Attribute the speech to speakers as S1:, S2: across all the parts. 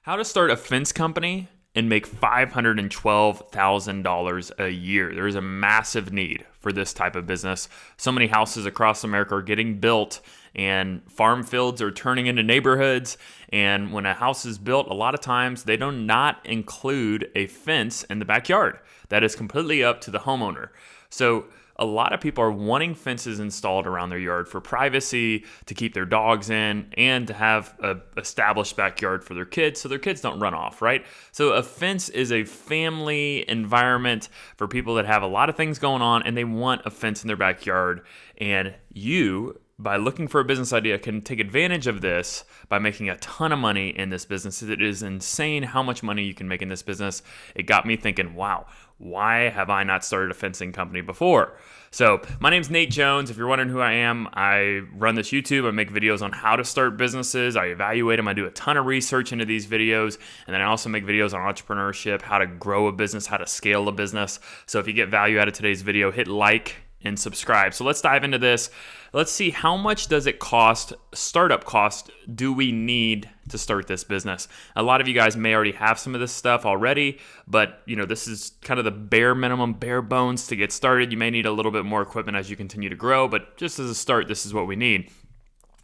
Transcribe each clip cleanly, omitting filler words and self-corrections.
S1: How to start a fence company and make $512,000 a year. There is a massive need for this type of business. So many houses across America are getting built and farm fields are turning into neighborhoods. And when a house is built, a lot of times they do not include a fence in the backyard. That is completely up to the homeowner. So a lot of people are wanting fences installed around their yard for privacy, to keep their dogs in, and to have an established backyard for their kids so their kids don't run off, right? So a fence is a family environment for people that have a lot of things going on and they want a fence in their backyard. And you, by looking for a business idea, can take advantage of this by making a ton of money in this business. It is insane how much money you can make in this business. It got me thinking, wow, why have I not started a fencing company before? So my name's Nate Jones. If you're wondering who I am, I run this YouTube. I make videos on how to start businesses. I evaluate them. I do a ton of research into these videos. And then I also make videos on entrepreneurship, how to grow a business, how to scale a business. So if you get value out of today's video, hit like and subscribe. So let's dive into this. Let's see, how much does it cost, startup cost, do we need to start this business? A lot of you guys may already have some of this stuff already, but this is kind of the bare minimum, bare bones to get started. You may need a little bit more equipment as you continue to grow, but just as a start, this is what we need.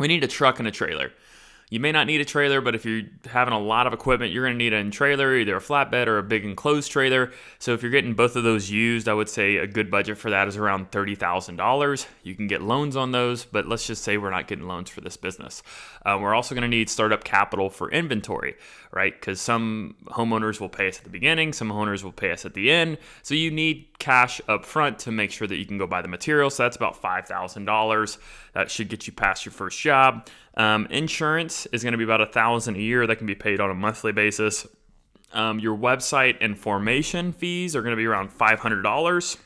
S1: We need a truck and a trailer. You may not need a trailer, but if you're having a lot of equipment, you're going to need a trailer, either a flatbed or a big enclosed trailer. So if you're getting both of those used, I would say a good budget for that is around $30,000. You can get loans on those, but let's just say we're not getting loans for this business. We're also going to need startup capital for inventory, right? Because some homeowners will pay us at the beginning, some owners will pay us at the end. So you need cash up front to make sure that you can go buy the material. So that's about $5,000. That should get you past your first job. Insurance is going to be about $1,000 a year. That can be paid on a monthly basis. Your website and formation fees are going to be around $500.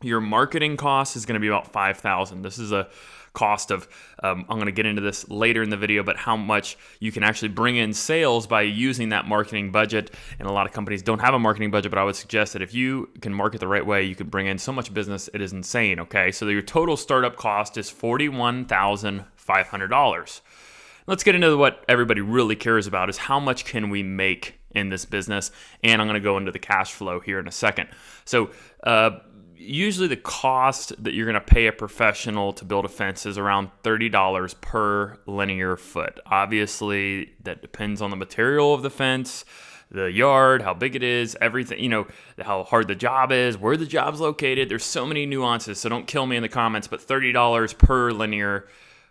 S1: Your marketing cost is going to be about $5,000. This is a cost of, I'm going to get into this later in the video, but how much you can actually bring in sales by using that marketing budget. And a lot of companies don't have a marketing budget, but I would suggest that if you can market the right way, you can bring in so much business, it is insane, okay? So your total startup cost is $41,500. Let's get into what everybody really cares about, is how much can we make in this business? And I'm going to go into the cash flow here in a second. So, usually the cost that you're going to pay a professional to build a fence is around $30 per linear foot. Obviously, that depends on the material of the fence, the yard, how big it is, everything, how hard the job is, where the job's located. There's so many nuances, so don't kill me in the comments, but $30 per linear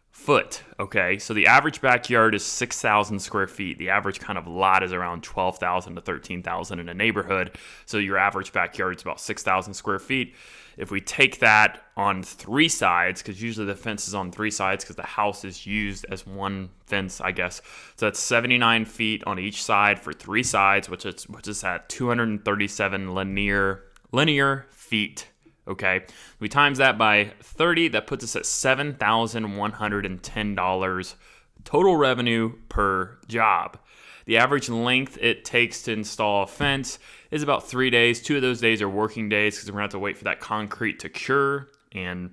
S1: foot, okay? So the average backyard is 6,000 square feet. The average kind of lot is around 12,000 to 13,000 in a neighborhood. So your average backyard is about 6,000 square feet. If we take that on three sides, because usually the fence is on three sides because the house is used as one fence, I guess. So that's 79 feet on each side for three sides, which is at 237 linear feet. Okay, we times that by 30, that puts us at $7,110 total revenue per job. The average length it takes to install a fence is about 3 days. 2 of those days are working days because we're going to have to wait for that concrete to cure and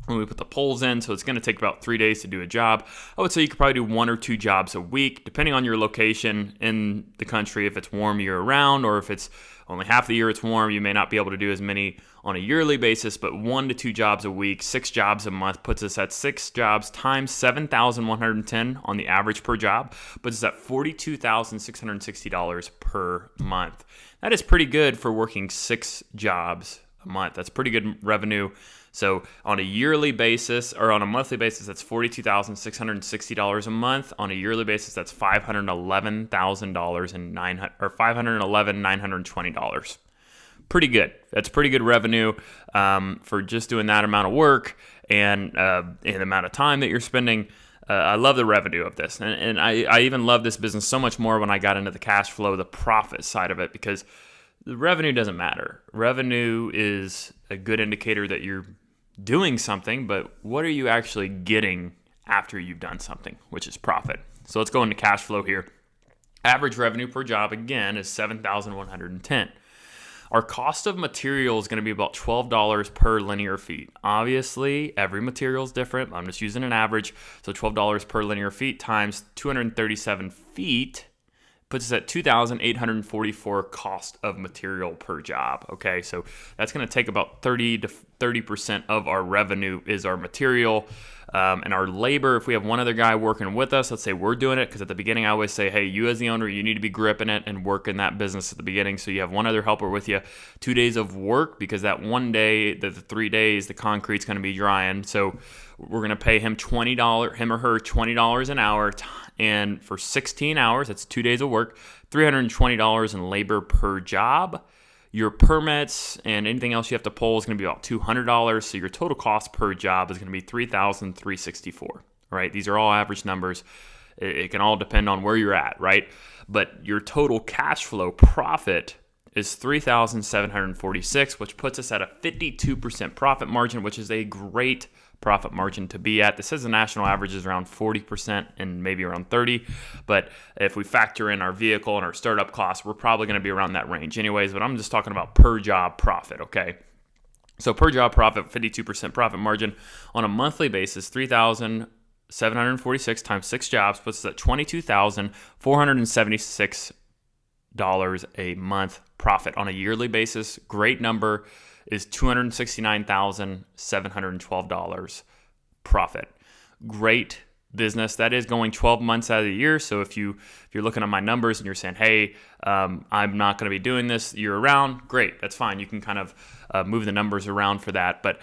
S1: when we put the poles in, so it's going to take about 3 days to do a job. I would say you could probably do 1 or 2 jobs a week, depending on your location in the country. If it's warm year-round or if it's only half the year it's warm, you may not be able to do as many on a yearly basis, but 1 to 2 jobs a week, 6 jobs a month puts us at 6 jobs times 7,110 on the average per job, puts us at $42,660 per month. That is pretty good for working 6 jobs a month. That's pretty good revenue. So on a yearly basis or on a monthly basis, that's $42,660 a month. On a yearly basis, that's $511,000 and $511,920. Pretty good. That's pretty good revenue for just doing that amount of work and the amount of time that you're spending. I love the revenue of this, and I even love this business so much more when I got into the cash flow, the profit side of it, because the revenue doesn't matter. Revenue is a good indicator that you're doing something, but what are you actually getting after you've done something, which is profit. So let's go into cash flow here. Average revenue per job, again, is $7,110. Our cost of material is going to be about $12 per linear feet. Obviously, every material is different. I'm just using an average. So $12 per linear feet times 237 feet puts us at $2,844 cost of material per job. Okay, so that's going to take about 30% of our revenue is our material. And our labor, if we have one other guy working with us, let's say we're doing it, because at the beginning I always say, hey, you as the owner, you need to be gripping it and working that business at the beginning. So you have one other helper with you, 2 days of work, because that one day, the 3 days, the concrete's going to be drying. So we're going to pay him him or her $20 an hour. And for 16 hours, that's 2 days of work, $320 in labor per job. Your permits and anything else you have to pull is going to be about $200. So your total cost per job is going to be $3,364. Right? These are all average numbers. It can all depend on where you're at, right? But your total cash flow profit is $3,746, which puts us at a 52% profit margin, which is a great profit margin to be at. This says the national average is around 40% and maybe around 30%. But if we factor in our vehicle and our startup costs, we're probably going to be around that range anyways. But I'm just talking about per job profit, okay? So per job profit, 52% profit margin on a monthly basis, $3,746 times 6 jobs puts us at $22,476 a month profit. On a yearly basis, great number, is $269,712 profit. Great business. That is going 12 months out of the year. So if you're looking at my numbers and you're saying, hey, I'm not going to be doing this year round, great. That's fine. You can kind of move the numbers around for that. But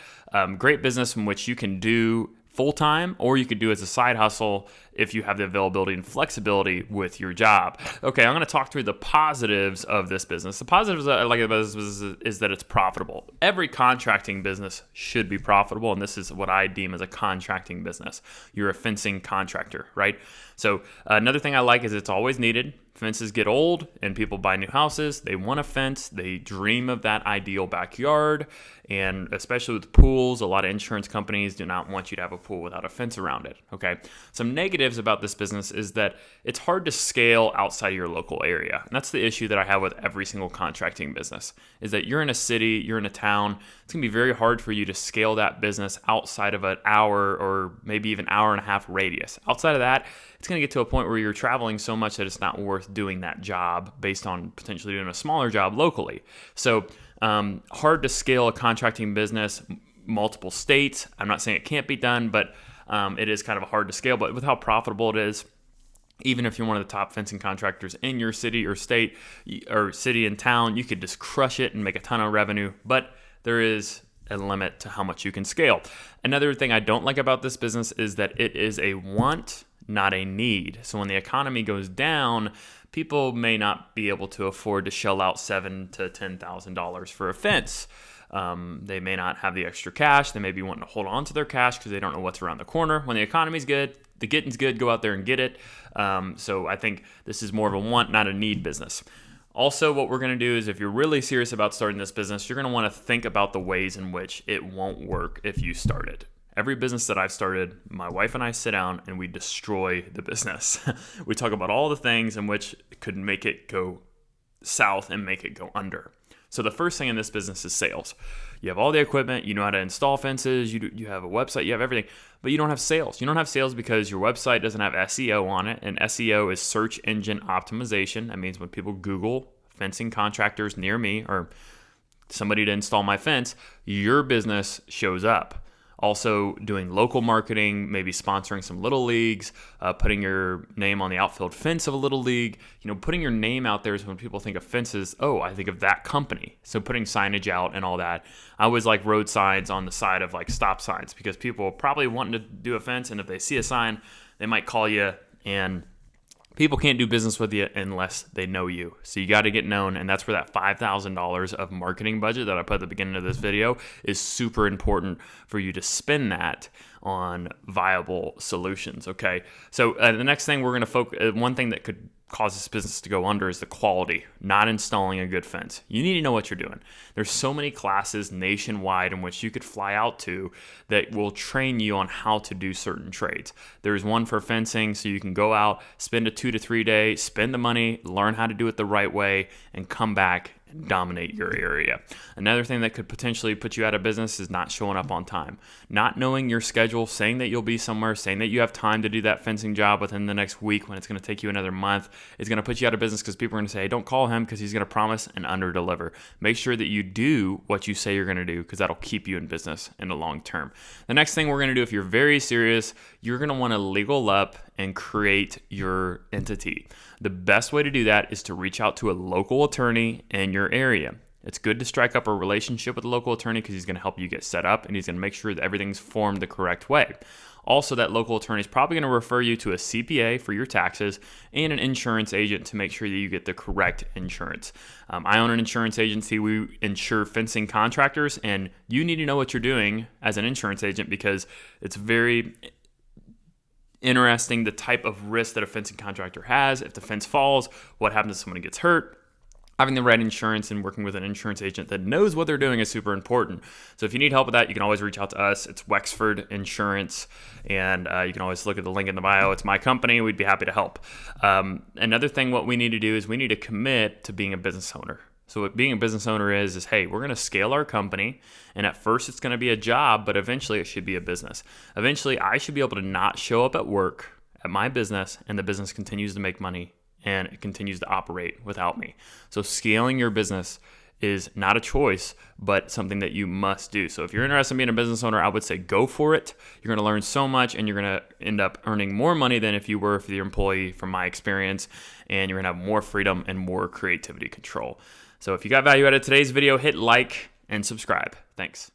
S1: great business in which you can do full-time, or you could do as a side hustle if you have the availability and flexibility with your job. Okay, I'm going to talk through the positives of this business. The positives I like about this business is that it's profitable. Every contracting business should be profitable, and this is what I deem as a contracting business. You're a fencing contractor, right? So another thing I like is it's always needed. Fences get old and people buy new houses. They want a fence. They dream of that ideal backyard. And especially with pools, a lot of insurance companies do not want you to have a pool without a fence around it. Okay. Some negatives about this business is that it's hard to scale outside of your local area. And that's the issue that I have with every single contracting business, is that you're in a city, you're in a town. It's going to be very hard for you to scale that business outside of an hour or maybe even hour and a half radius. Outside of that, it's going to get to a point where you're traveling so much that it's not worth doing that job based on potentially doing a smaller job locally. So hard to scale a contracting business, multiple states. I'm not saying it can't be done, but it is kind of hard to scale. But with how profitable it is, even if you're one of the top fencing contractors in your city or state or city and town, you could just crush it and make a ton of revenue. But there is a limit to how much you can scale. Another thing I don't like about this business is that it is a want, not a need. So when the economy goes down, people may not be able to afford to shell out $7,000 to $10,000 for a fence. They may not have the extra cash. They may be wanting to hold on to their cash because they don't know what's around the corner. When the economy's good, the getting's good, go out there and get it. So I think this is more of a want, not a need business. Also, what we're going to do is if you're really serious about starting this business, you're going to want to think about the ways in which it won't work if you start it. Every business that I've started, my wife and I sit down and we destroy the business. We talk about all the things in which could make it go south and make it go under. So the first thing in this business is sales. You have all the equipment, you know how to install fences, you have a website, you have everything, but you don't have sales. You don't have sales because your website doesn't have SEO on it, and SEO is search engine optimization. That means when people Google fencing contractors near me or somebody to install my fence, your business shows up. Also doing local marketing, maybe sponsoring some little leagues, putting your name on the outfield fence of a little league. Putting your name out there is when people think of fences, oh, I think of that company. So putting signage out and all that. I always like road signs on the side of like stop signs because people are probably wanting to do a fence, and if they see a sign, they might call you, and people can't do business with you unless they know you. So you got to get known, and that's where that $5,000 of marketing budget that I put at the beginning of this video is super important for you to spend that on viable solutions, okay? So the next thing we're going to focus, one thing that could cause this business to go under is the quality, not installing a good fence. You need to know what you're doing. There's so many classes nationwide in which you could fly out to that will train you on how to do certain trades. There's one for fencing, so you can go out, spend a 2 to 3 day, spend the money, learn how to do it the right way, and come back and dominate your area. Another thing that could potentially put you out of business is not showing up on time. Not knowing your schedule, saying that you'll be somewhere, saying that you have time to do that fencing job within the next week when it's going to take you another month is going to put you out of business because people are going to say, hey, don't call him because he's going to promise and underdeliver. Make sure that you do what you say you're going to do because that'll keep you in business in the long term. The next thing we're going to do, if you're very serious, you're going to want to legal up and create your entity. The best way to do that is to reach out to a local attorney in your area. It's good to strike up a relationship with a local attorney because he's going to help you get set up and he's going to make sure that everything's formed the correct way. Also, that local attorney is probably going to refer you to a CPA for your taxes and an insurance agent to make sure that you get the correct insurance. I own an insurance agency. We insure fencing contractors, and you need to know what you're doing as an insurance agent because it's very interesting the type of risk that a fencing contractor has. If the fence falls, what happens if someone gets hurt? Having the right insurance and working with an insurance agent that knows what they're doing is super important. So if you need help with that, you can always reach out to us. It's Wexford Insurance, and you can always look at the link in the bio. It's my company. We'd be happy to help. Another thing, what we need to do is we need to commit to being a business owner. So what being a business owner is hey, we're going to scale our company, and at first it's going to be a job, but eventually it should be a business. Eventually, I should be able to not show up at work at my business, and the business continues to make money, and it continues to operate without me. So scaling your business is not a choice, but something that you must do. So if you're interested in being a business owner, I would say go for it. You're going to learn so much, and you're going to end up earning more money than if you were for your employee, from my experience, and you're going to have more freedom and more creativity control. So if you got value out of today's video, hit like and subscribe. Thanks.